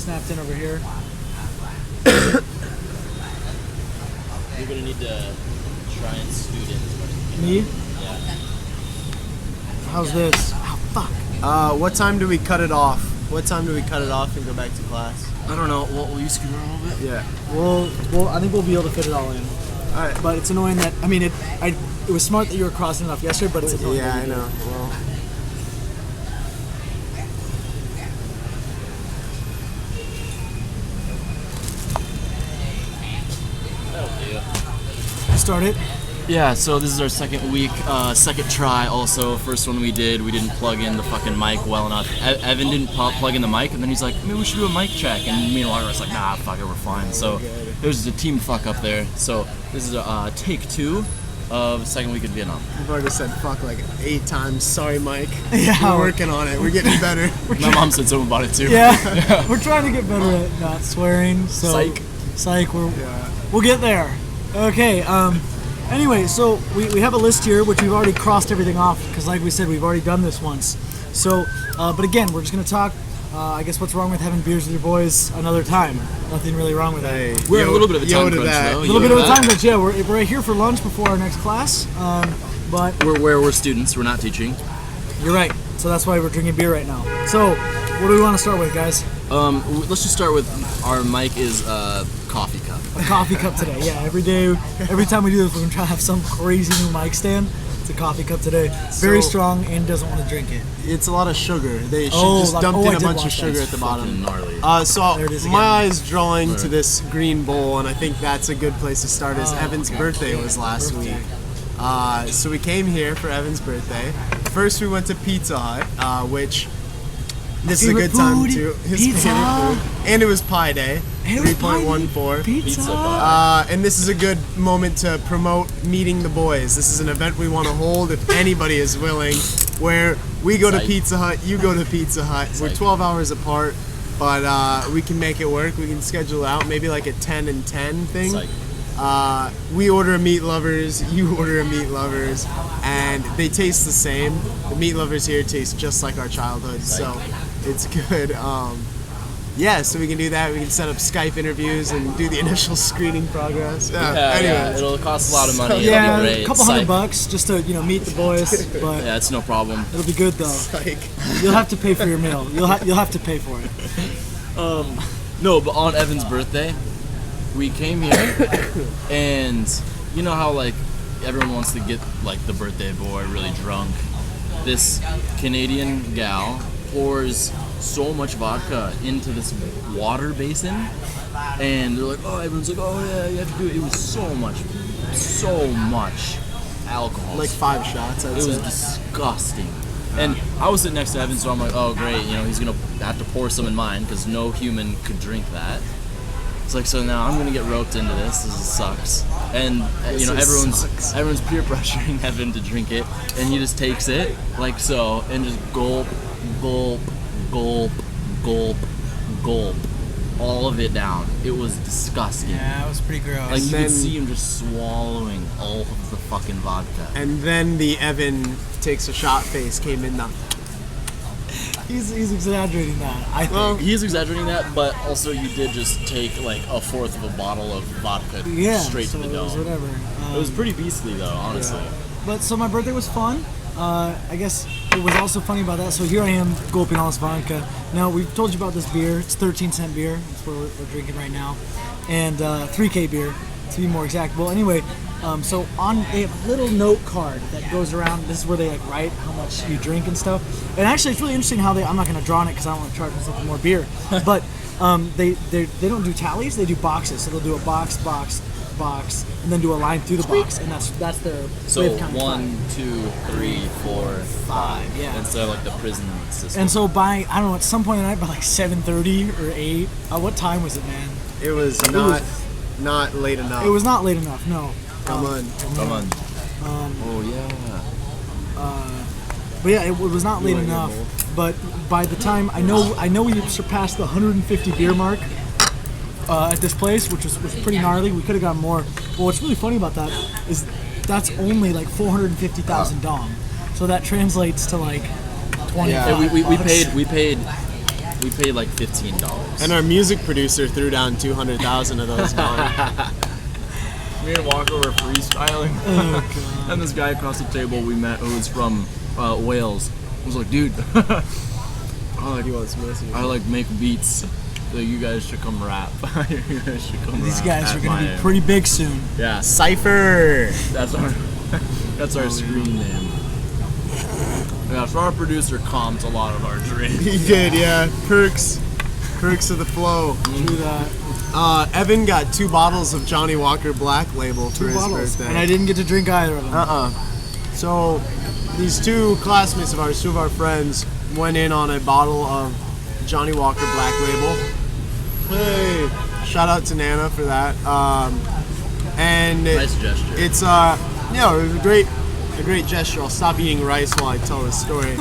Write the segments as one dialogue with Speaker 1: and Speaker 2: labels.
Speaker 1: snapped in over here.
Speaker 2: You're gonna need to try and scoot in as much as you can.
Speaker 1: Me?
Speaker 2: Yeah.
Speaker 1: How's this? Oh, fuck.
Speaker 3: What time do we cut it off? What time do we cut it off and go back to class?
Speaker 2: I don't know. Will you scoot around a little bit?
Speaker 3: Yeah.
Speaker 1: Well, I think we'll be able to fit it all in.
Speaker 3: All right.
Speaker 1: But it's annoying that, I mean, it was smart that you were crossing enough yesterday, but it's annoying.
Speaker 3: Yeah,
Speaker 1: that
Speaker 3: I
Speaker 1: you
Speaker 3: know.
Speaker 1: didn't.
Speaker 3: Well,
Speaker 2: That'll do.
Speaker 1: Start it.
Speaker 2: Yeah, so this is our second week, second try also. First one we didn't plug in the fucking mic well enough. Evan didn't plug in the mic, and then he's like, maybe we should do a mic check. And me and Laura was like, nah, fuck it, we're fine. So there's a team fuck up there. So this is take 2 of the second week in Vietnam.
Speaker 3: we've already said fuck like 8 times. Sorry, Mike.
Speaker 1: Yeah.
Speaker 3: We're working on it. We're getting better.
Speaker 2: My mom said something about it too.
Speaker 1: Yeah. We're trying to get better at not swearing. So Psych. We'll get there. Okay. Anyway, so we have a list here, which we've already crossed everything off, because like we said, we've already done this once. So, but again, we're just going to talk, I guess, what's wrong with having beers with your boys another time. Nothing really wrong with
Speaker 3: Hey,
Speaker 1: that.
Speaker 2: We're in a little bit of a time
Speaker 3: yo to
Speaker 2: crunch
Speaker 3: that.
Speaker 2: though.
Speaker 1: A little bit of a time crunch, yeah. We're here for lunch before our next class, but
Speaker 2: We're students, we're not teaching.
Speaker 1: you're right. So that's why we're drinking beer right now. So, what do we want to start with, guys?
Speaker 2: Let's just start with our mic is coffee cup.
Speaker 1: A coffee cup today. Yeah, every time we do this, we're going to try to have some crazy new mic stand. It's a coffee cup today. Very
Speaker 3: So-
Speaker 1: strong and doesn't want to drink it.
Speaker 3: It's a lot of sugar. They should just
Speaker 1: like-
Speaker 3: dumped
Speaker 1: I
Speaker 3: in a
Speaker 1: did
Speaker 3: bunch of
Speaker 1: watch that.
Speaker 3: sugar at the bottom.
Speaker 2: Gnarly.
Speaker 3: So
Speaker 1: There it is
Speaker 3: my
Speaker 1: again.
Speaker 3: eyes drawing to this green bowl, and I think that's a good place to start. As Evan's birthday was last week, so we came here for Evan's birthday. First, we went to Pizza Hut, which this is a
Speaker 1: Favorite
Speaker 3: good time
Speaker 1: food,
Speaker 3: to his
Speaker 1: pizza.
Speaker 3: favorite food, and it was Pi Day,
Speaker 1: And it was Pi Day.
Speaker 3: 3.14.
Speaker 1: Pizza.
Speaker 3: And this is a good moment to promote meeting the boys. This is an event we want to hold if anybody is willing, where we go to
Speaker 2: Psych.
Speaker 3: Pizza Hut, you go to Pizza Hut. We're
Speaker 2: Psych.
Speaker 3: 12 hours apart, but we can make it work. We can schedule out maybe like a 10 and 10 thing.
Speaker 2: Psych.
Speaker 3: We order a Meat Lovers, you order a Meat Lovers, and they taste the same. The Meat Lovers here taste just like our childhood, so it's good. Yeah, so we can do that. We can set up Skype interviews and do the initial screening progress. Anyways.
Speaker 2: It'll cost a lot of money.
Speaker 1: Yeah,
Speaker 2: It'll be great.
Speaker 1: a couple
Speaker 2: Psych.
Speaker 1: $100 just to meet the boys, but
Speaker 2: Yeah, it's no problem.
Speaker 1: it'll be good though.
Speaker 3: Like,
Speaker 1: You'll have to pay for your meal. You'll have to pay for it.
Speaker 2: No, but on Evan's birthday, we came here, and you know how like everyone wants to get like the birthday boy really drunk. This Canadian gal pours so much vodka into this water basin, and they're like, oh, everyone's like, oh yeah, you have to do it. It was so much alcohol.
Speaker 3: like 5 shots, I'd
Speaker 2: It was
Speaker 3: say.
Speaker 2: disgusting. And I was sitting next to Evan, so I'm like, oh great, he's gonna have to pour some in mine because no human could drink that. It's like, so now I'm gonna get roped into this. This sucks. And
Speaker 3: This sucks.
Speaker 2: everyone's peer pressuring Evan to drink it, and he just takes it like so, and just gulp, gulp, gulp, gulp, gulp, all of it down. It was disgusting.
Speaker 1: Yeah, it was pretty gross.
Speaker 2: Like you
Speaker 3: then-
Speaker 2: could see him just swallowing all of the fucking vodka.
Speaker 3: And then the Evan takes a shot face came in the.
Speaker 1: he's exaggerating that. I think.
Speaker 3: Well,
Speaker 2: He is exaggerating that, but also you did just take like a fourth of a bottle of vodka
Speaker 1: yeah,
Speaker 2: straight
Speaker 1: so
Speaker 2: to the
Speaker 1: it was
Speaker 2: dome.
Speaker 1: whatever.
Speaker 2: It was pretty beastly though, honestly.
Speaker 1: But so my birthday was fun. I guess it was also funny about that. So here I am gulping all this vodka. Now we've told you about this beer. It's 13-cent beer. That's what we're drinking right now, and 3K beer to be more exact. Well, anyway, so they have a little note card that goes around. This is where they like write how much you drink and stuff. And actually, it's really interesting how I'm not going to draw on it because I don't want to charge myself for more beer. But they don't do tallies. They do boxes. So they'll do a box, and then do a line through the box, and that's their way
Speaker 2: So
Speaker 1: of counting
Speaker 2: 1, 2, 3, 4, 5.
Speaker 1: yeah.
Speaker 2: Instead of like the prison system.
Speaker 1: And so by I don't know, at some point in the night, by like 7:30 or 8, what time was it, man?
Speaker 3: it was not late enough.
Speaker 1: It was not late enough. No.
Speaker 3: Come on.
Speaker 2: Come on. Oh yeah.
Speaker 1: But yeah, it was not late
Speaker 3: like
Speaker 1: enough.
Speaker 3: your
Speaker 1: But by the time I know we surpassed the 150 beer mark at this place, which was pretty gnarly. We could have gotten more. But what's really funny about that is that's only like 450,000 dong. So that translates to like 20.
Speaker 2: Yeah, we paid We paid like $15.
Speaker 3: And our music producer threw down 200,000 of those dollars.
Speaker 2: Me and Walker were freestyling.
Speaker 1: Oh,
Speaker 2: And this guy across the table we met who was from Wales was like, dude,
Speaker 3: Oh, he wants mercy.
Speaker 2: I like make beats. So you guys should come rap. You guys should come
Speaker 1: These
Speaker 2: rap
Speaker 1: guys
Speaker 2: at
Speaker 1: are gonna
Speaker 2: my-
Speaker 1: be pretty big soon.
Speaker 2: Yeah,
Speaker 3: Cypher.
Speaker 2: that's our that's our screen name. Yeah, so our producer comped a lot of our dreams.
Speaker 3: He did, yeah. Perks of the flow.
Speaker 1: Do that.
Speaker 3: Evan got 2 bottles of Johnny Walker Black Label for
Speaker 1: 2
Speaker 3: his
Speaker 1: bottles,
Speaker 3: birthday.
Speaker 1: and I didn't get to drink either of them.
Speaker 3: So these 2 classmates of ours, 2 of our friends, went in on a bottle of Johnny Walker Black Label. Hey, shout out to Nana for that. And
Speaker 2: Nice gesture.
Speaker 3: it's it was a great gesture. I'll stop eating rice while I tell this story.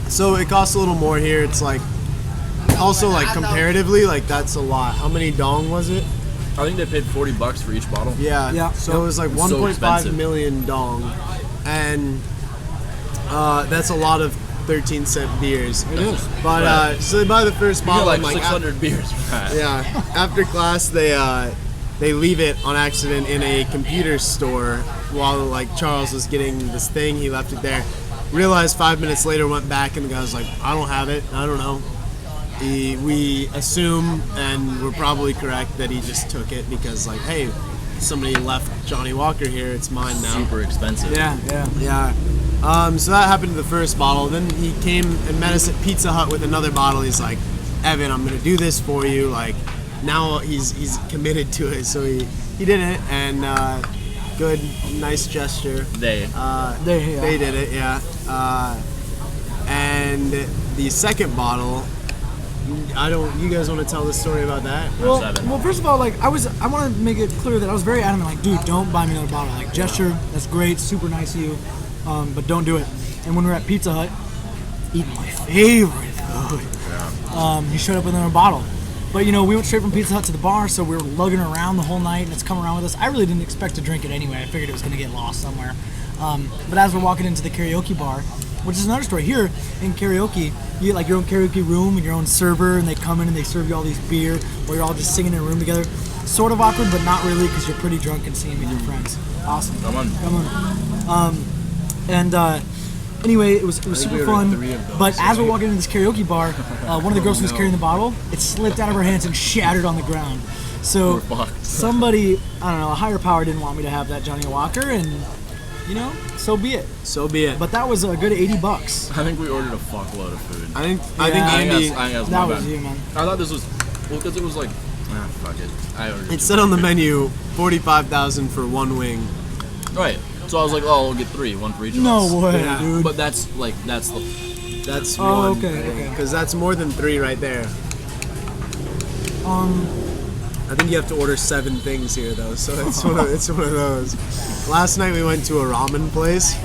Speaker 3: So it costs a little more here. It's like also like comparatively, like that's a lot. How many dong was it?
Speaker 2: I think they paid $40 for each bottle.
Speaker 3: Yeah.
Speaker 1: Yeah.
Speaker 3: So it was like
Speaker 2: It's so
Speaker 3: 1.5
Speaker 2: expensive.
Speaker 3: million dong, and that's a lot of 13-cent beers.
Speaker 1: It is.
Speaker 3: But so they buy the first
Speaker 2: You get
Speaker 3: bottle.
Speaker 2: like
Speaker 3: and,
Speaker 2: 600 beers for that.
Speaker 3: yeah. After class, they leave it on accident in a computer store while like Charles was getting this thing. He left it there. Realized 5 minutes later, went back, and the guy was like, "I don't have it. I don't know." We assume, and we're probably correct, that he just took it because, like, hey, somebody left Johnny Walker here. It's mine now.
Speaker 2: Super expensive.
Speaker 1: Yeah.
Speaker 3: Yeah. So that happened to the first bottle. Then he came and met us at Pizza Hut with another bottle. He's like, Evan, I'm gonna do this for you. Like, now he's committed to it. So he did it, and good, nice gesture.
Speaker 2: They.
Speaker 3: They did it, yeah. And the second bottle, you guys want to tell the story about that?
Speaker 1: Well,
Speaker 2: Seven.
Speaker 1: well, first of all, like I want to make it clear that I was very adamant. Like, dude, don't buy me another bottle. Like, gesture, that's great, super nice of you, but don't do it. And when we were at Pizza Hut, eating my favorite food, he showed up with another bottle. But we went straight from Pizza Hut to the bar, so we were lugging it around the whole night, and it's coming around with us. I really didn't expect to drink it anyway. I figured it was going to get lost somewhere. But as we're walking into the karaoke bar, which is another story, here in karaoke, you get like your own karaoke room and your own server, and they come in and they serve you all these beer, or you're all just singing in a room together. Sort of awkward, but not really, because you're pretty drunk and singing with your friends. Awesome.
Speaker 2: Come on.
Speaker 1: Anyway, it was super
Speaker 2: we
Speaker 1: fun.
Speaker 2: ordered 3 of those.
Speaker 1: But as we're walking into this karaoke bar, one of the girls who was carrying the bottle, it slipped out of her hands and shattered on the ground. So
Speaker 2: We're fucked.
Speaker 1: somebody, I don't know, a higher power didn't want me to have that Johnny Walker, and so be it.
Speaker 3: So be it.
Speaker 1: But that was a good $80.
Speaker 2: I think we ordered a fuckload of food.
Speaker 3: I think
Speaker 1: Yeah.
Speaker 2: I think
Speaker 3: Andy.
Speaker 2: that's
Speaker 1: That
Speaker 2: my
Speaker 1: was
Speaker 2: bad.
Speaker 1: you, man.
Speaker 2: I thought this was because it was like, fuck it. I ordered.
Speaker 3: It said on the menu 45,000 for 1 wing.
Speaker 2: Right. So I was like, oh, we'll get 3, 1 for each of us.
Speaker 1: No way,
Speaker 3: Yeah.
Speaker 1: dude.
Speaker 2: But that's the
Speaker 3: That's
Speaker 1: Oh,
Speaker 3: one.
Speaker 1: okay.
Speaker 3: Because that's more than 3 right there. I think you have to order 7 things here though, so it's one of those. Last night we went to a ramen place,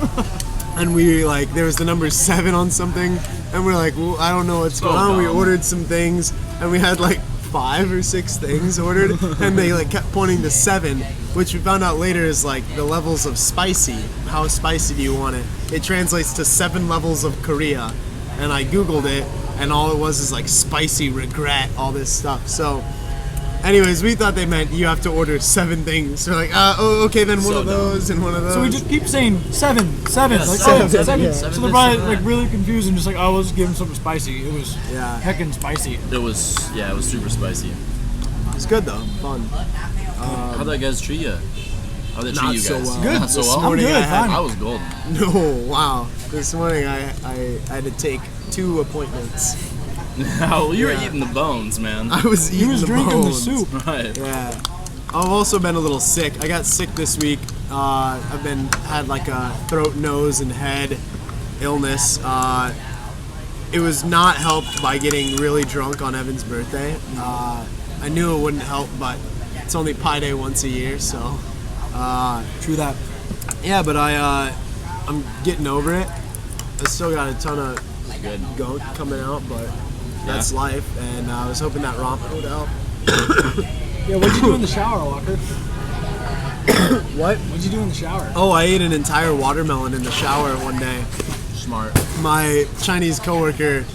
Speaker 3: and we there was the number 7 on something, and we're like, well, I don't know what's going on. We
Speaker 2: dumb.
Speaker 3: ordered some things, and we had like 5 or 6 things ordered, and they kept pointing to 7, which we found out later is like the levels of spicy. How spicy do you want it? It translates to 7 levels of Korea, and I googled it, and all it was is like spicy regret, all this stuff. So. Anyways, we thought they meant you have to order 7 things. So like, okay, then one
Speaker 2: So
Speaker 3: of those and one of those.
Speaker 1: So we just keep saying 7,
Speaker 2: Yeah,
Speaker 1: like
Speaker 2: seven,
Speaker 1: 7.
Speaker 2: yeah.
Speaker 1: So they're probably like really confused and just like, oh, let's give them something spicy. It was
Speaker 3: Yeah.
Speaker 1: heckin' spicy.
Speaker 2: It was super spicy.
Speaker 3: It's good though, fun.
Speaker 2: How'd that guys treat you? How'd they treat
Speaker 3: Not
Speaker 2: you
Speaker 3: so
Speaker 2: guys?
Speaker 3: well.
Speaker 1: Good.
Speaker 2: Not so
Speaker 3: This
Speaker 2: well.
Speaker 3: morning
Speaker 1: good,
Speaker 3: I had,
Speaker 1: fine.
Speaker 2: I was golden.
Speaker 3: no, wow. This morning I had to take 2 appointments.
Speaker 2: No, you were
Speaker 3: Yeah.
Speaker 2: eating the bones, man.
Speaker 3: I was
Speaker 1: He
Speaker 3: eating
Speaker 1: was
Speaker 3: the
Speaker 1: drinking
Speaker 3: bones.
Speaker 1: the soup.
Speaker 2: Right.
Speaker 3: Yeah. I've also been a little sick. I got sick this week. I've had like a throat, nose, and head illness. It was not helped by getting really drunk on Evan's birthday. I knew it wouldn't help, but it's only Pi Day once a year, so
Speaker 1: True that.
Speaker 3: yeah. But I'm getting over it. I still got a ton of
Speaker 2: Good.
Speaker 3: goat coming out, but that's
Speaker 2: Yeah.
Speaker 3: life. And I was hoping that ramen would help.
Speaker 1: Yeah, what'd you do in the shower, Walker?
Speaker 3: What?
Speaker 1: What'd you do in the shower?
Speaker 3: Oh, I ate an entire watermelon in the shower one day.
Speaker 2: Smart.
Speaker 3: My Chinese coworker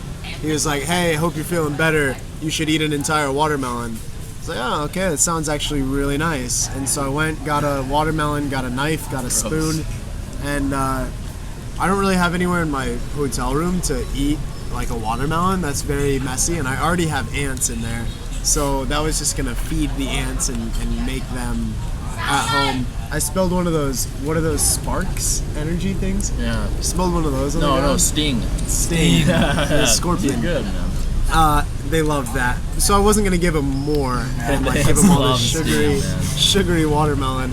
Speaker 3: he was like, "Hey, I hope you're feeling better. You should eat an entire watermelon." I was like, "Oh, okay, that sounds actually really nice." And so I went, got a watermelon, got a knife, got a spoon, and I don't really have anywhere in my hotel room to eat like a watermelon. That's very messy, and I already have ants in there, so that was just gonna feed the ants and make them at home. I spilled one of those. What are those Sparks energy things?
Speaker 2: Yeah.
Speaker 3: Spilled one of those. On the
Speaker 2: No,
Speaker 3: ground.
Speaker 2: Sting.
Speaker 3: Sting. The scorpion.
Speaker 2: Good, man.
Speaker 3: They loved that, so I wasn't gonna give them more and like give
Speaker 2: Ants
Speaker 3: them all
Speaker 2: love
Speaker 3: this
Speaker 2: Sting, man.
Speaker 3: sugary watermelon.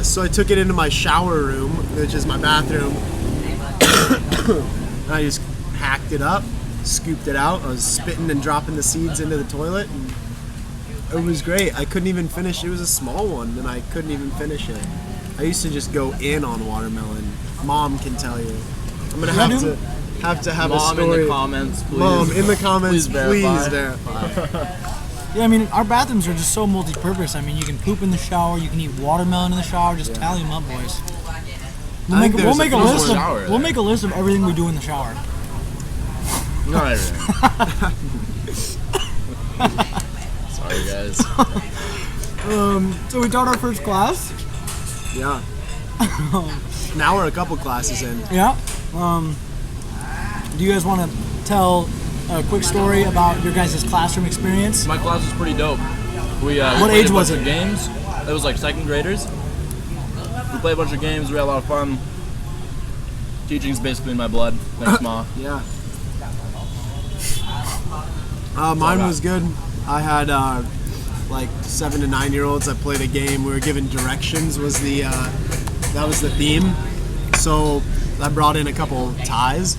Speaker 3: So I took it into my shower room, which is my bathroom. And I just hacked it up, scooped it out. I was spitting and dropping the seeds into the toilet, and it was great. I couldn't even finish. It was a small one, and I couldn't even finish it. I used to just go in on watermelon. Mom can tell you. I'm gonna have to have a
Speaker 2: Mom
Speaker 3: story.
Speaker 2: in the comments, please.
Speaker 3: Mom in the comments,
Speaker 2: Please
Speaker 3: please
Speaker 2: verify.
Speaker 3: verify.
Speaker 1: Yeah, I mean, our bathrooms are just so multi-purpose. I mean, you can poop in the shower, you can eat watermelon in the shower. Just tally them up, boys. We'll
Speaker 3: I
Speaker 1: make,
Speaker 3: think
Speaker 1: we'll
Speaker 3: there's
Speaker 1: make a
Speaker 3: a
Speaker 1: list
Speaker 3: few
Speaker 1: of
Speaker 2: shower
Speaker 1: we'll
Speaker 2: there.
Speaker 1: make a list of everything we do in the shower.
Speaker 2: No, right. Sorry, guys.
Speaker 1: So we taught our first class.
Speaker 3: Yeah. Now we're a couple classes in.
Speaker 1: Yeah. Do you guys want to tell a quick story about your guys' classroom experience?
Speaker 2: My class was pretty dope. We
Speaker 1: What
Speaker 2: played
Speaker 1: age
Speaker 2: a
Speaker 1: was
Speaker 2: bunch
Speaker 1: it?
Speaker 2: of games. It was like second graders. We played a bunch of games. We had a lot of fun. Teaching's basically in my blood. Thanks, Ma.
Speaker 3: Yeah. Mine was good. I had like 7 to 9 year olds. I played a game. We were given directions. Was the that was the theme. So I brought in a couple ties,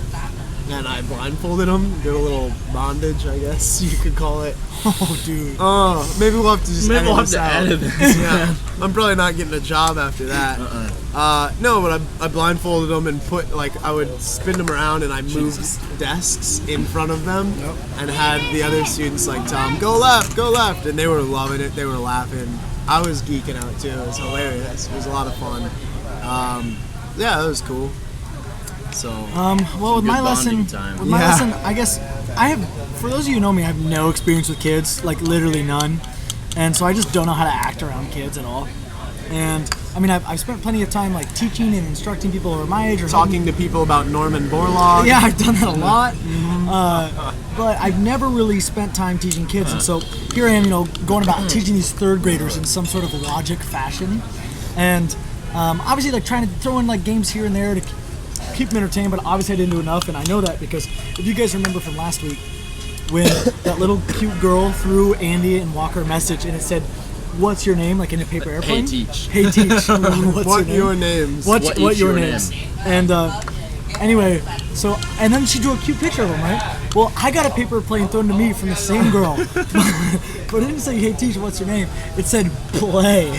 Speaker 3: and I blindfolded them. Did a little bondage, I guess you could call it.
Speaker 1: Oh, dude.
Speaker 3: Maybe we'll have to just
Speaker 2: Maybe
Speaker 3: edit
Speaker 2: we'll have
Speaker 3: this
Speaker 2: to
Speaker 3: out.
Speaker 2: edit this.
Speaker 3: Yeah, I'm probably not getting a job after that. No, but I blindfolded them and put I would spin them around and I moved desks in front of them and had the other students tell them go left, and they were loving it. They were laughing. I was geeking out too. It was hilarious. It was a lot of fun. Yeah, it was cool. So
Speaker 1: Well, with
Speaker 2: good
Speaker 1: my
Speaker 2: bonding
Speaker 1: lesson,
Speaker 2: time.
Speaker 1: with my
Speaker 3: Yeah.
Speaker 1: lesson, I guess I have. For those of you who know me, I have no experience with kids, like literally none, and so I just don't know how to act around kids at all. And I mean, I've spent plenty of time teaching and instructing people who are my age or
Speaker 3: talking to people about Norman Borlaug.
Speaker 1: Yeah, I've done that a lot, but I've never really spent time teaching kids, and so here I am, going about teaching these third graders in some sort of logic fashion, and obviously trying to throw in games here and there to keep them entertained, but obviously I didn't do enough, and I know that because if you guys remember from last week, when that little cute girl threw Andy and Walker a message and it said, "What's your name?" in a paper airplane.
Speaker 2: teach.
Speaker 1: Hey, teach. What's
Speaker 3: What
Speaker 1: your
Speaker 3: your
Speaker 1: name?
Speaker 3: names?
Speaker 1: What
Speaker 2: each
Speaker 1: your
Speaker 2: your
Speaker 1: names? And anyway, so and then she drew a cute picture of him, right? Well, I got a paper plane thrown to me from the same girl, but it didn't say, "Hey, teacher, what's your name?" It said, "Play."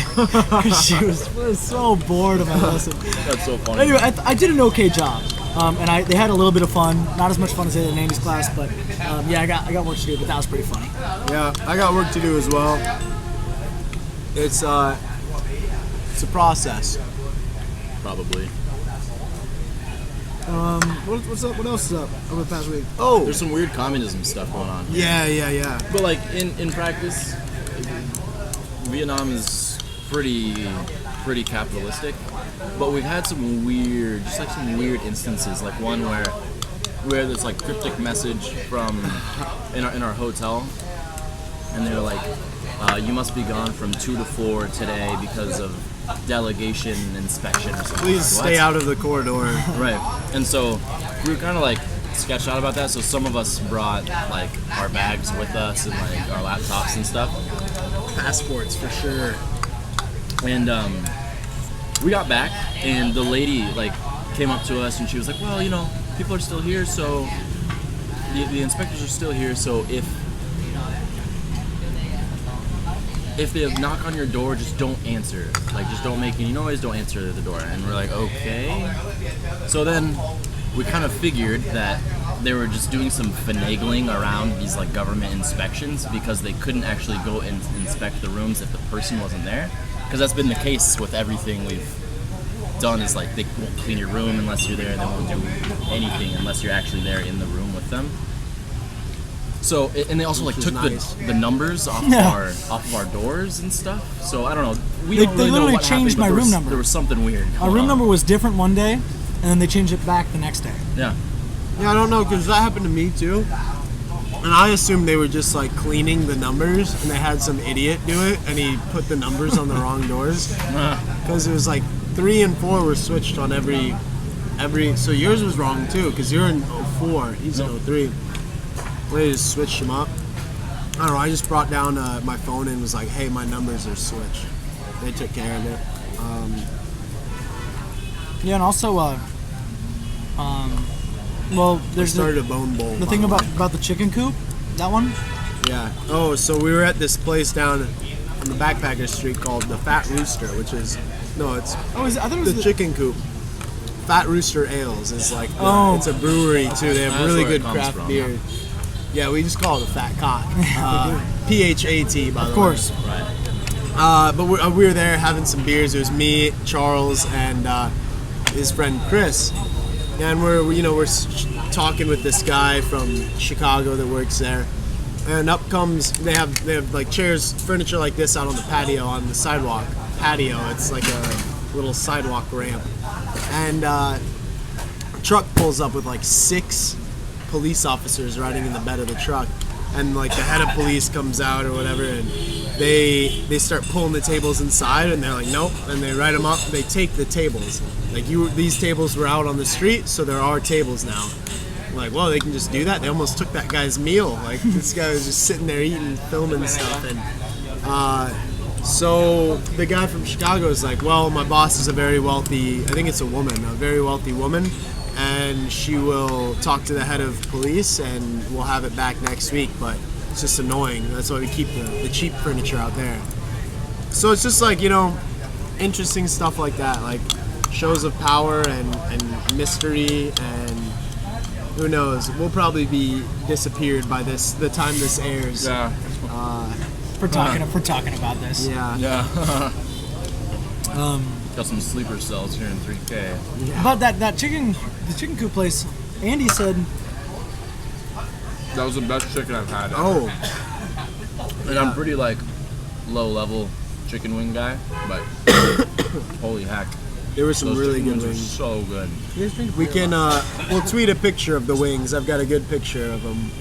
Speaker 1: She was so bored of my lesson.
Speaker 2: That's so funny.
Speaker 1: Anyway, I did an okay job, and they had a little bit of fun. Not as much fun as they did in Andy's class, but yeah, I got work to do, but that was pretty funny.
Speaker 3: Yeah, I got work to do as well. It's a process.
Speaker 2: Probably.
Speaker 1: What's up? What else is up over the past week?
Speaker 3: Oh,
Speaker 2: There's some weird communism stuff going on.
Speaker 3: yeah.
Speaker 2: But in practice, Vietnam is pretty capitalistic. But we've had some weird instances, like one where there's cryptic message from in our hotel, and they're like, you must be gone from 2 to 4 today because of delegation inspection or something.
Speaker 3: Please stay
Speaker 2: What?
Speaker 3: out of the corridor.
Speaker 2: Right. And so we were kind of sketched out about that. So some of us brought our bags with us and our laptops and stuff.
Speaker 3: Passports for sure.
Speaker 2: And we got back, and the lady came up to us and she was like, "Well, people are still here, so the inspectors are still here. So if they knock on your door, just don't answer. Just don't make any noise. Don't answer the door." And we're like, "Okay." So then we kind of figured that they were just doing some finagling around these government inspections because they couldn't actually go and inspect the rooms if the person wasn't there. Because that's been the case with everything we've done. Is they won't clean your room unless you're there, and they won't do anything unless you're actually there in the room with them. So and they also like
Speaker 3: Which is
Speaker 2: took
Speaker 3: nice.
Speaker 2: the numbers off
Speaker 1: Yeah.
Speaker 2: of our doors and stuff. So I don't know. We
Speaker 1: They-
Speaker 2: don't
Speaker 1: they
Speaker 2: really know
Speaker 1: literally
Speaker 2: what happened,
Speaker 1: changed
Speaker 2: but
Speaker 1: my
Speaker 2: there
Speaker 1: room
Speaker 2: was-
Speaker 1: number.
Speaker 2: There was something weird.
Speaker 1: Our
Speaker 2: going
Speaker 1: room
Speaker 2: on.
Speaker 1: number was different one day, and then they changed it back the next day.
Speaker 2: Yeah.
Speaker 3: Yeah, I don't know, because that happened to me too. And I assumed they were just like cleaning the numbers, and they had some idiot do it, and he put the numbers on the wrong doors. Because it was like 3 and 4 were switched on every. So yours was wrong too, because you're in 04, he's in 03. They just switched them up. I don't know. I just brought down my phone and was like, "Hey, my numbers are switched." They took care of it.
Speaker 1: Yeah, and also, well, there's
Speaker 3: Started a bone bowl.
Speaker 1: the
Speaker 3: by
Speaker 1: thing
Speaker 3: way.
Speaker 1: about the chicken coop. That one.
Speaker 3: Yeah. Oh, so we were at this place down on the Backpacker Street called the Fat Rooster, which is it's
Speaker 1: Oh, I thought it was
Speaker 3: the chicken coop. Fat Rooster Ales is like
Speaker 1: Oh.
Speaker 3: it's a brewery too. They have
Speaker 2: That's
Speaker 3: really
Speaker 2: where it
Speaker 3: good
Speaker 2: comes
Speaker 3: craft
Speaker 2: from,
Speaker 3: beer. Yeah, we just call it a fat cock. PHAT, by the way.
Speaker 1: Of course.
Speaker 3: But we were there having some beers. It was me, Charles, and his friend Chris, and we're talking with this guy from Chicago that works there. And up comes they have like chairs, furniture like this out on the patio on the sidewalk. Patio. It's like a little sidewalk ramp, and a truck pulls up with like 6 police officers riding in the bed of the truck, and like the head of police comes out or whatever, and they start pulling the tables inside, and they're like, nope, and they write them up. They take the tables, like these tables were out on the street, so there are tables now. I'm like, well, they can just do that. They almost took that guy's meal. Like this guy was just sitting there eating, filming stuff, and so the guy from Chicago is like, well, my boss is a very wealthy, I think it's a very wealthy woman, and she will talk to the head of police and we'll have it back next week, but it's just annoying. That's why we keep the cheap furniture out there. So it's just like, interesting stuff like that, like shows of power and mystery, and who knows, we'll probably be disappeared by the time this airs.
Speaker 2: Yeah.
Speaker 1: We're talking about this.
Speaker 3: Yeah.
Speaker 2: Yeah. Got some sleeper cells here in 3K.
Speaker 1: But the chicken coop place, Andy said,
Speaker 2: That was the best chicken I've had.
Speaker 3: Oh,
Speaker 2: And I'm pretty like low level chicken wing guy, but holy heck,
Speaker 3: there were some
Speaker 2: those
Speaker 3: really
Speaker 2: chicken
Speaker 3: good
Speaker 2: wings
Speaker 3: wings.
Speaker 2: are so good.
Speaker 3: We can, we'll tweet a picture of the wings. I've got a good picture of them.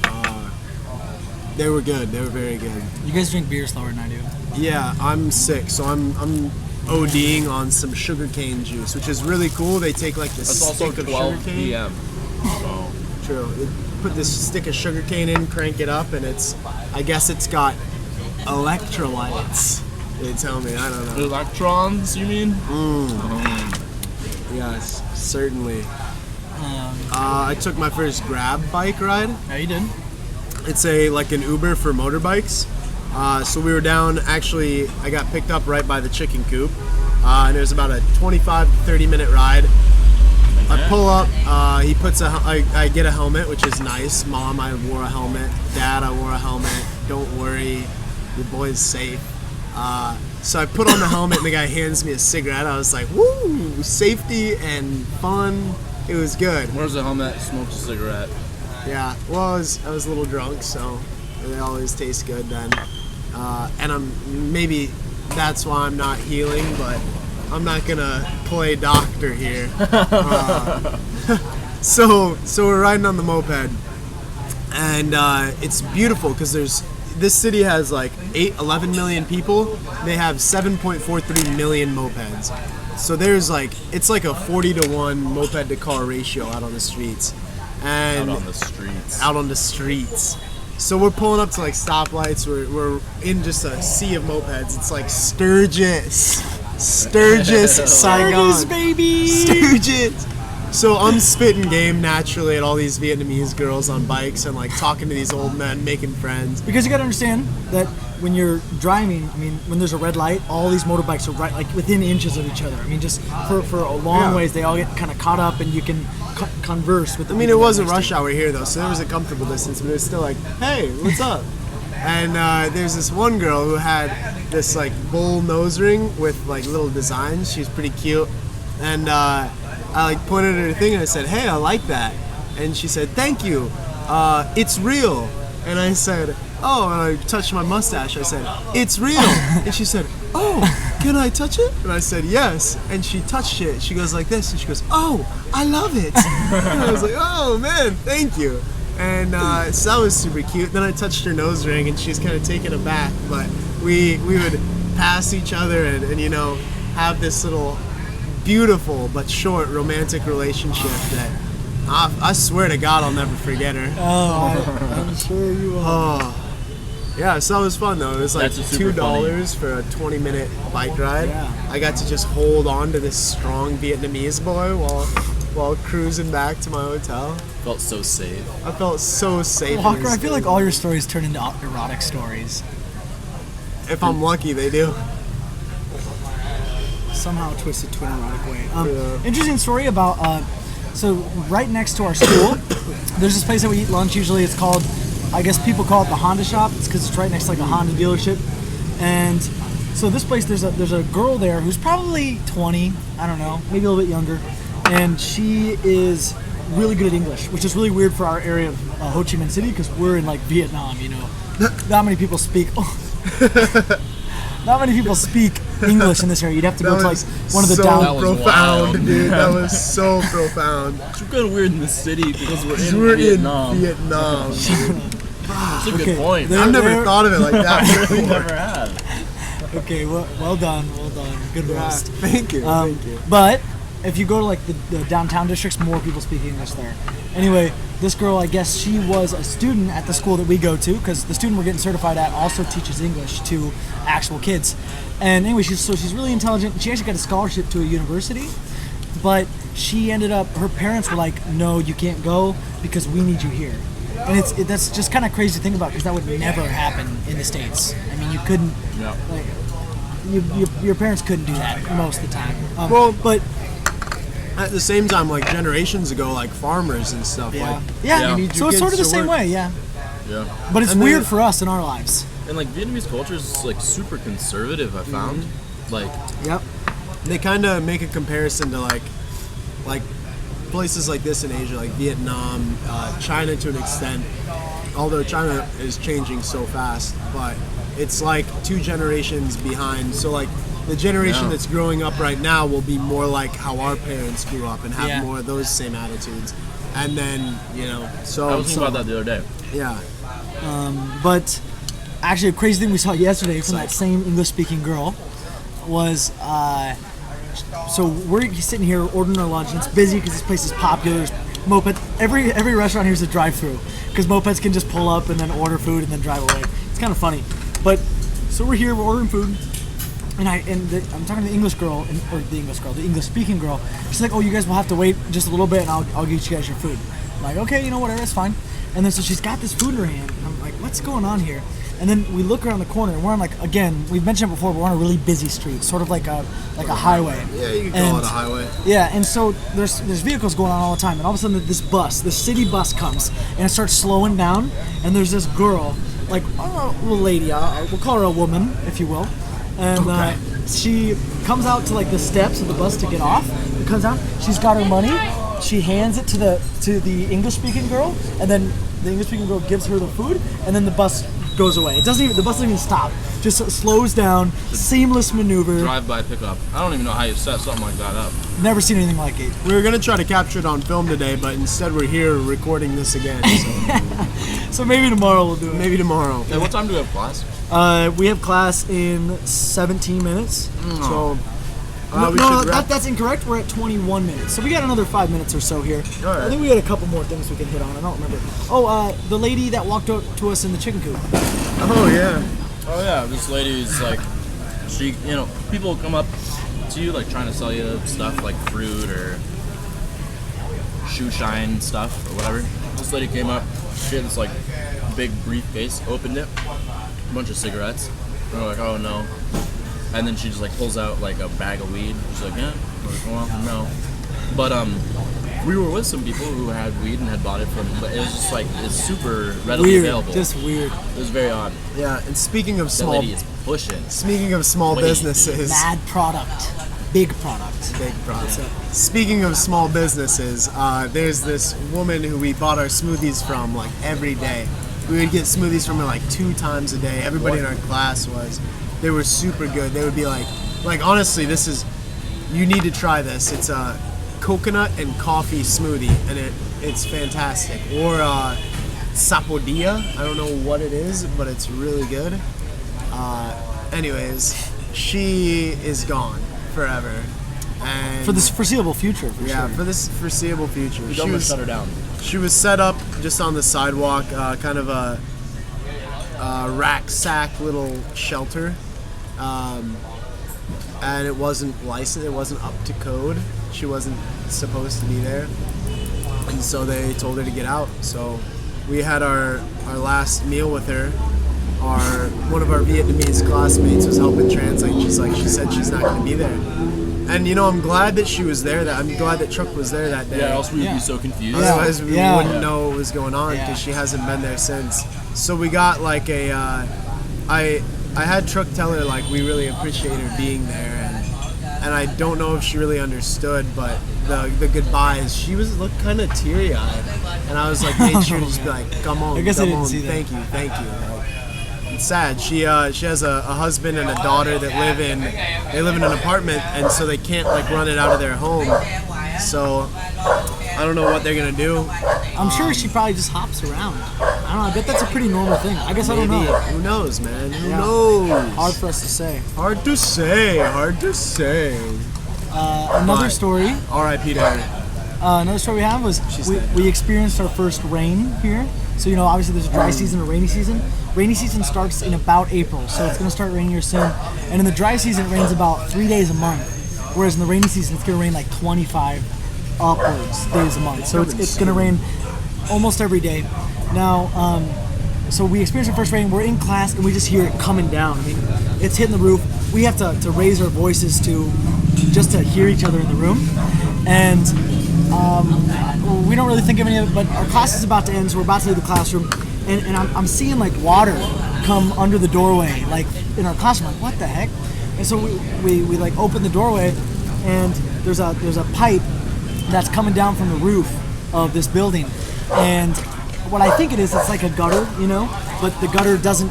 Speaker 3: They were good. They were very good.
Speaker 1: you guys drink beer slower than I do.
Speaker 3: Yeah, I'm sick, so I'm ODing on some sugarcane juice, which is really cool. They take like this
Speaker 2: It's also
Speaker 3: stick of
Speaker 2: 12
Speaker 3: sugarcane.
Speaker 2: p.m. So
Speaker 3: True. They put this stick of sugarcane in, crank it up, and I guess it's got electrolytes. They tell me. I don't know.
Speaker 2: electrons, you mean?
Speaker 3: Yes, certainly. I took my first Grab bike ride.
Speaker 1: Yeah, you did.
Speaker 3: It's like an Uber for motorbikes. So we were down, actually, I got picked up right by the chicken coop. And it was about a 25 to 30 minute ride. I pull up, he puts I get a helmet, which is nice. Mom, I wore a helmet. Dad, I wore a helmet. Don't worry, your boy's safe. So I put on the helmet and the guy hands me a cigarette. I was like, woo, safety and fun. It was good.
Speaker 2: Wears a helmet, smokes a cigarette.
Speaker 3: Yeah, well, I was a little drunk, so they always taste good then. And maybe that's why I'm not healing, but I'm not gonna play doctor here. So we're riding on the moped, and it's beautiful because this city has like 11 million people. They have 7.43 million mopeds. So there's it's like a 40-to-1 moped to car ratio out on the streets. And
Speaker 2: Out on the streets.
Speaker 3: out on the streets. So we're pulling up to stoplights. We're in just a sea of mopeds. It's like Sturgis, Saigon,
Speaker 1: Sturgis, baby.
Speaker 3: Sturgis. So I'm spitting game naturally at all these Vietnamese girls on bikes and talking to these old men, making friends.
Speaker 1: Because you got to understand that when you're driving, when there's a red light, all these motorbikes are right within inches of each other. Just for a long
Speaker 3: Yeah.
Speaker 1: ways, they all get kind of caught up, and you can converse with.
Speaker 3: It wasn't rush hour here though, so there was a comfortable distance, but it was still hey, what's up? And there's this one girl who had this bull nose ring with little designs. She's pretty cute, and I pointed at her thing and I said, hey, I like that. And she said, thank you. It's real. And I said, oh, and I touched my mustache. I said, it's real. And she said, oh, can I touch it? And I said, yes. And she touched it. She goes like this, and she goes, oh, I love it. And I was like, oh, man, thank you. And so that was super cute. Then I touched her nose ring, and she's kind of taken aback. But we would pass each other and you know, have this little beautiful but short romantic relationship that I swear to God I'll never forget her.
Speaker 1: Oh, I'm sure you will.
Speaker 3: Oh, yeah, so that was fun though. It was like
Speaker 2: That's super
Speaker 3: $2 for a 20-minute bike ride.
Speaker 1: Yeah.
Speaker 3: I got to just hold on to this strong Vietnamese boy while cruising back to my hotel.
Speaker 2: Felt so safe.
Speaker 3: I felt so safe. in
Speaker 1: Walker,
Speaker 3: this
Speaker 1: I feel like
Speaker 3: thing.
Speaker 1: all your stories turn into erotic stories.
Speaker 3: If I'm lucky, they do.
Speaker 1: Somehow twisted to an erotic way.
Speaker 3: Yeah.
Speaker 1: Interesting story about. So right next to our school, there's this place that we eat lunch. Usually, it's called, I guess people call it the Honda Shop. It's because it's right next to like a Honda dealership. And so this place, there's a girl there who's probably 20. I don't know, maybe a little bit younger, and she is really good at English, which is really weird for our area of Ho Chi Minh City because we're in like Vietnam. You know, not many people speak. Not many people speak English in this area. You'd have to go to like one of the
Speaker 3: so
Speaker 1: down.
Speaker 2: That was
Speaker 3: profound,
Speaker 2: wild.
Speaker 3: dude. That was so profound.
Speaker 2: It's kind of weird in the city because we're
Speaker 3: We're
Speaker 2: in Vietnam.
Speaker 3: in Vietnam.
Speaker 2: That's a
Speaker 1: Okay,
Speaker 2: good point.
Speaker 1: there-
Speaker 3: I've never
Speaker 1: there-
Speaker 3: thought of it like that
Speaker 2: We
Speaker 3: before.
Speaker 2: never have.
Speaker 1: Okay, well done, good
Speaker 3: Yeah,
Speaker 1: roast.
Speaker 3: thank you, thank you.
Speaker 1: But if you go to like the downtown districts, more people speak English there. Anyway, this girl, I guess she was a student at the school that we go to because the student we're getting certified at also teaches English to actual kids. And anyway, she's really intelligent. She actually got a scholarship to a university, but she ended up, her parents were like, no, you can't go because we need you here. And that's just kind of crazy to think about because that would never happen in the States. I mean, you couldn't,
Speaker 2: Yeah.
Speaker 1: like, your parents couldn't do that most of the time.
Speaker 3: Well,
Speaker 1: but
Speaker 3: At the same time, like generations ago, like farmers and stuff, like
Speaker 1: yeah.
Speaker 2: you
Speaker 3: need
Speaker 1: So
Speaker 3: your
Speaker 1: it's sort of the
Speaker 3: kids to
Speaker 1: same
Speaker 3: work.
Speaker 1: way, yeah.
Speaker 2: Yeah.
Speaker 1: But it's
Speaker 3: And
Speaker 1: weird
Speaker 3: then-
Speaker 1: for us in our lives.
Speaker 2: And like Vietnamese culture is like super conservative, I found. Like,
Speaker 1: Yep.
Speaker 3: they kind of make a comparison to like places like this in Asia, like Vietnam, China to an extent. Although China is changing so fast, but it's like 2 generations behind. So like the generation
Speaker 2: Yeah.
Speaker 3: that's growing up right now will be more like how our parents grew up and have
Speaker 1: Yeah.
Speaker 3: more of those same attitudes. And then
Speaker 2: I
Speaker 3: so
Speaker 2: was thinking about that the other day.
Speaker 3: yeah.
Speaker 1: But actually, a crazy thing we saw yesterday from that same English-speaking girl was, so we're sitting here ordering our lunch, and it's busy because this place is popular. There's moped. Every restaurant here is a drive-through because mopeds can just pull up and then order food and then drive away. It's kind of funny. But so we're here, we're ordering food, and I'm talking to the English girl, the English-speaking girl. She's like, "Oh, you guys will have to wait just a little bit, and I'll get you guys your food." I'm like, "Okay, you know, whatever, it's fine." And then so she's got this food in her hand, and I'm like, "What's going on here?" And then we look around the corner, and we're on we've mentioned it before, but we're on a really busy street, sort of like a highway.
Speaker 3: Yeah, you can call
Speaker 1: And-
Speaker 3: it a highway.
Speaker 1: Yeah, and so there's vehicles going on all the time, and all of a sudden this city bus comes, and it starts slowing down, and there's this girl, like a little lady, we'll call her a woman, if you will, and she comes out to like the steps of the bus to get off. It comes out, she's got her money, she hands it to the English-speaking girl, and then the English-speaking girl gives her the food, and then the bus goes away. The bus doesn't even stop. Just slows down, seamless maneuver.
Speaker 2: Drive-by pickup. I don't even know how you set something like that up.
Speaker 1: Never seen anything like it.
Speaker 3: We were gonna try to capture it on film today, but instead we're here recording this again. So
Speaker 1: So maybe tomorrow we'll do it.
Speaker 3: maybe tomorrow.
Speaker 2: Hey, what time do we have class?
Speaker 1: We have class in 17 minutes.
Speaker 3: So
Speaker 1: No,
Speaker 3: we should wrap.
Speaker 1: that's incorrect. We're at 21 minutes. So we got another 5 minutes or so here.
Speaker 3: All right.
Speaker 1: I think we had a couple more things we can hit on. I don't remember. Oh, the lady that walked up to us in the chicken coop.
Speaker 3: Oh yeah.
Speaker 2: Oh yeah, this lady's like, people come up to you like trying to sell you stuff like fruit or shoe shine stuff or whatever. This lady came up, she had this like big briefcase, opened it, a bunch of cigarettes. And we're like, oh no. And then she just like pulls out like a bag of weed. She's like, yeah. We're like, well, no. But we were with some people who had weed and had bought it from, but it was just like it's super readily
Speaker 1: Weird.
Speaker 2: available.
Speaker 1: Just weird.
Speaker 2: It was very odd.
Speaker 3: Yeah. And speaking of
Speaker 2: That
Speaker 3: small,
Speaker 2: lady is pushing.
Speaker 3: small
Speaker 2: Wait,
Speaker 3: businesses,
Speaker 1: Mad product. Big product.
Speaker 3: big product.
Speaker 1: So,
Speaker 3: Speaking of small businesses, there's this woman who we bought our smoothies from like every day, We would get smoothies from her like 2 times a day. Everybody in our class was. They were super good. They would be like honestly, you need to try this. It's a coconut and coffee smoothie, and it's fantastic. Or sapodilla. I don't know what it is, but it's really good. Anyways, she is gone forever. And
Speaker 1: For this foreseeable future, for
Speaker 3: yeah,
Speaker 1: sure.
Speaker 3: for this foreseeable future.
Speaker 2: We don't shut her down.
Speaker 3: She was set up just on the sidewalk, kind of a rack sack little shelter, and it wasn't licensed. It wasn't up to code. She wasn't supposed to be there, and so they told her to get out. So we had our last meal with her. One of our Vietnamese classmates was helping translate. She said she's not going to be there. And I'm glad that she was there. I'm glad that Truck was there that day.
Speaker 2: Yeah, or else we would
Speaker 1: Yeah.
Speaker 2: be so confused.
Speaker 1: Yeah.
Speaker 3: Otherwise, we
Speaker 1: Yeah.
Speaker 3: wouldn't know what was going on
Speaker 1: Yeah.
Speaker 3: because she hasn't been there since. So we got like I had Truck tell her like we really appreciate her being there, and I don't know if she really understood, but the goodbyes, she looked kind of teary eyed, and I was like made sure to just be like, come on,
Speaker 1: I guess I
Speaker 3: come
Speaker 1: didn't
Speaker 3: on,
Speaker 1: see that.
Speaker 3: thank you. Like, it's sad. She has a husband and a daughter that live in an apartment, and so they can't like run it out of their home. So I don't know what they're gonna do.
Speaker 1: I'm sure she probably just hops around. I don't know. I bet that's a pretty normal thing. I guess I don't
Speaker 3: Maybe.
Speaker 1: know.
Speaker 3: Who knows, man? Who
Speaker 1: Yeah.
Speaker 3: knows?
Speaker 1: Hard for us to say.
Speaker 3: Hard to say. Hard to say.
Speaker 1: Another
Speaker 3: But-
Speaker 1: story.
Speaker 3: R.I.P. to her.
Speaker 1: Another story we have was
Speaker 3: dead.
Speaker 1: we experienced our first rain here. So obviously there's a dry season and a rainy season. Rainy season starts in about April, so it's going to start raining here soon. And in the dry season, it rains about 3 days a month, whereas in the rainy season, it's going to rain like 25 upwards days a month. So it's going to rain almost every day. Now, so we experienced our first rain. We're in class and we just hear it coming down. I mean, it's hitting the roof. We have to raise our voices just to hear each other in the room, and we don't really think of any of it. But our class is about to end, so we're about to leave the classroom, and I'm seeing like water come under the doorway, like in our classroom. Like, what the heck? And so we like open the doorway, and there's a pipe that's coming down from the roof of this building, and what I think it's like a gutter, but the gutter doesn't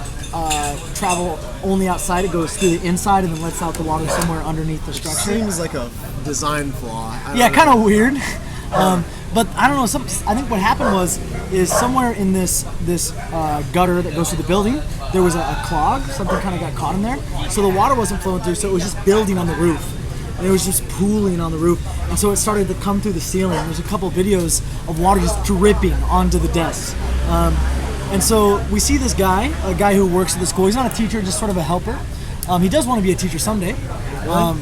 Speaker 1: travel only outside. It goes through the inside and then lets out the water somewhere underneath the structure.
Speaker 3: Seems like a design flaw.
Speaker 1: Yeah, kind of weird. But I don't know. I think what happened is somewhere in this gutter that goes through the building, there was a clog. Something kind of got caught in there, so the water wasn't flowing through. So it was just building on the roof, and it was just pooling on the roof. And so it started to come through the ceiling. There's a couple videos of water just dripping onto the desks. And so we see this guy, a guy who works at the school. He's not a teacher, just sort of a helper. He does want to be a teacher someday.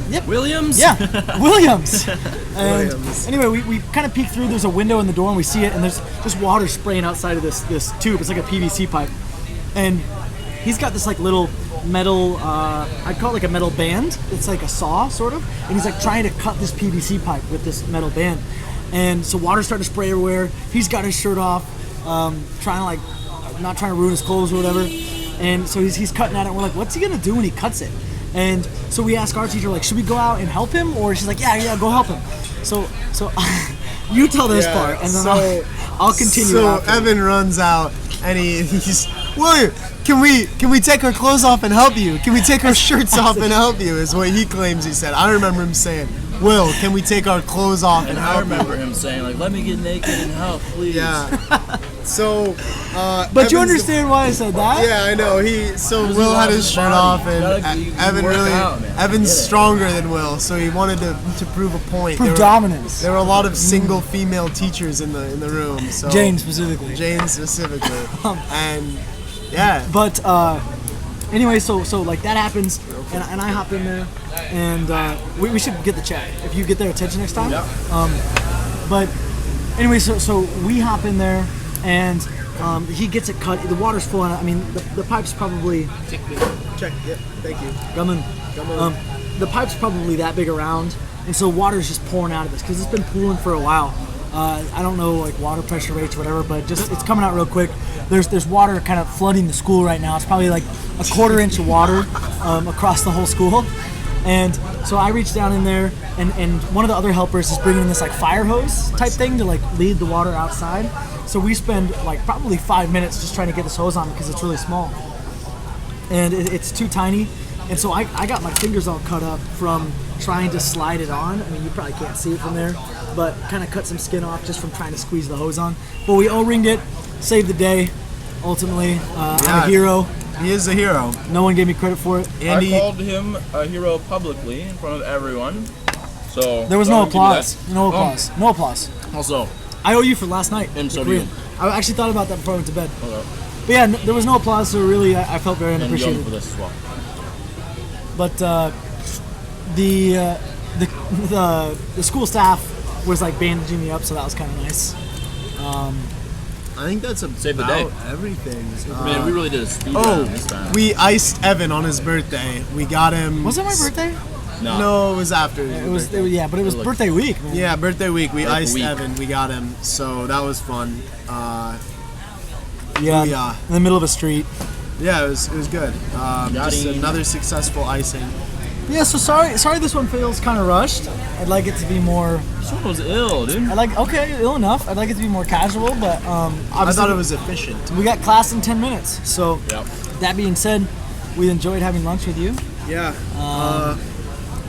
Speaker 1: Yep.
Speaker 2: Williams?
Speaker 1: Yeah, Williams. And
Speaker 3: Williams.
Speaker 1: anyway, we kind of peek through. There's a window in the door, and we see it, and there's just water spraying outside of this tube. It's like a PVC pipe, and he's got this like little metal. I'd call it like a metal band. It's like a saw, sort of, and he's like trying to cut this PVC pipe with this metal band, and so water's starting to spray everywhere. He's got his shirt off, trying to not trying to ruin his clothes or whatever. And so he's cutting at it, and we're like, what's he gonna do when he cuts it? And so we ask our teacher, like, should we go out and help him? Or she's like, yeah, go help him. So you tell this part, and then I'll continue.
Speaker 3: So
Speaker 1: after.
Speaker 3: Evan runs out, and he's William. Can we take our clothes off and help you? Can we take our shirts off and help you? Is what he claims he said. I remember him saying, "Will, can we take our clothes off and
Speaker 2: And I
Speaker 3: help you?"
Speaker 2: remember him saying, like, let me get naked and help, please.
Speaker 3: Yeah. So,
Speaker 1: But you
Speaker 3: Evan's-
Speaker 1: understand why I said that?
Speaker 3: Yeah, I know.
Speaker 2: Because
Speaker 3: Will
Speaker 2: he
Speaker 3: had
Speaker 2: loves
Speaker 3: his
Speaker 2: his
Speaker 3: shirt
Speaker 2: body.
Speaker 3: off, and
Speaker 2: You gotta- you
Speaker 3: Evan
Speaker 2: work
Speaker 3: really,
Speaker 2: out, man.
Speaker 3: Evan's
Speaker 2: I get it.
Speaker 3: stronger than Will, so he wanted to prove a point.
Speaker 1: Prove
Speaker 3: There were-
Speaker 1: dominance.
Speaker 3: There were a lot of single female teachers in the room. So
Speaker 1: Jane specifically.
Speaker 3: Jane specifically, and yeah.
Speaker 1: But anyway, so like that happens, and I hop in there, and we should get the chat if you get their attention next time.
Speaker 2: Yep.
Speaker 1: But anyway, so we hop in there, and he gets it cut. The water's flowing. I mean, the pipe's probably
Speaker 3: Check. Yep. Thank you.
Speaker 1: coming.
Speaker 3: Come on.
Speaker 1: The pipe's probably that big around, and so water's just pouring out of this because it's been pooling for a while. I don't know like water pressure rates or whatever, but just it's coming out real quick. There's water kind of flooding the school right now. It's probably like a 1/4 inch of water across the whole school. And so I reach down in there, and one of the other helpers is bringing this like fire hose type thing to like lead the water outside. So we spend like probably 5 minutes just trying to get this hose on because it's really small. And it's too tiny. And so I got my fingers all cut up from trying to slide it on. I mean, you probably can't see it from there, but kind of cut some skin off just from trying to squeeze the hose on. But we O-ringed it, saved the day, ultimately. I'm a hero.
Speaker 3: He is a hero.
Speaker 1: No one gave me credit for it.
Speaker 3: Andy,
Speaker 4: I called him a hero publicly in front of everyone. So
Speaker 1: There was no
Speaker 4: don't give me
Speaker 1: applause.
Speaker 4: that.
Speaker 1: No applause. No applause.
Speaker 2: Also,
Speaker 1: I owe you for last night.
Speaker 2: And so
Speaker 1: the
Speaker 2: do you.
Speaker 1: Korean. I actually thought about that before I went to bed.
Speaker 2: okay.
Speaker 1: But yeah, there was no applause, so really I felt very
Speaker 2: And Young
Speaker 1: unappreciated.
Speaker 2: for this as well.
Speaker 1: But the school staff was like bandaging me up, so that was kind of nice.
Speaker 3: I think that's
Speaker 2: Save the day.
Speaker 3: about everything.
Speaker 2: Man, we really did a speed round this time.
Speaker 3: We iced Evan on his birthday. We got him.
Speaker 1: Was it my birthday?
Speaker 3: No, it was after.
Speaker 1: It was yeah, but it was
Speaker 2: Look.
Speaker 1: birthday week, man.
Speaker 3: Yeah, birthday week. We
Speaker 2: Like a
Speaker 3: iced
Speaker 2: week.
Speaker 3: Evan. We got him. So that was fun.
Speaker 1: Yeah,
Speaker 3: yeah.
Speaker 1: in the middle of a street.
Speaker 3: Yeah, it was good. Just
Speaker 2: him.
Speaker 3: another successful icing.
Speaker 1: Yeah, so sorry this one feels kind of rushed. I'd like it to be more.
Speaker 2: This one was ill, dude.
Speaker 1: Okay, ill enough. I'd like it to be more casual, but
Speaker 3: I
Speaker 1: obviously
Speaker 3: thought it was efficient.
Speaker 1: we got class in 10 minutes. So
Speaker 2: Yep.
Speaker 1: that being said, we enjoyed having lunch with you.
Speaker 3: Yeah.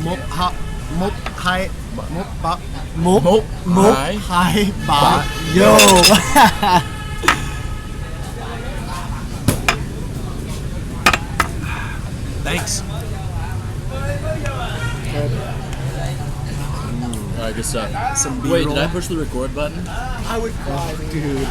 Speaker 3: Mop hi mop bop
Speaker 1: Mop,
Speaker 2: Hi.
Speaker 3: hi bop.
Speaker 1: yo.
Speaker 3: Thanks.
Speaker 2: All right, good stuff.
Speaker 3: Some
Speaker 2: Wait,
Speaker 3: B-roll.
Speaker 2: did I push the record button?
Speaker 3: I would cry, dude.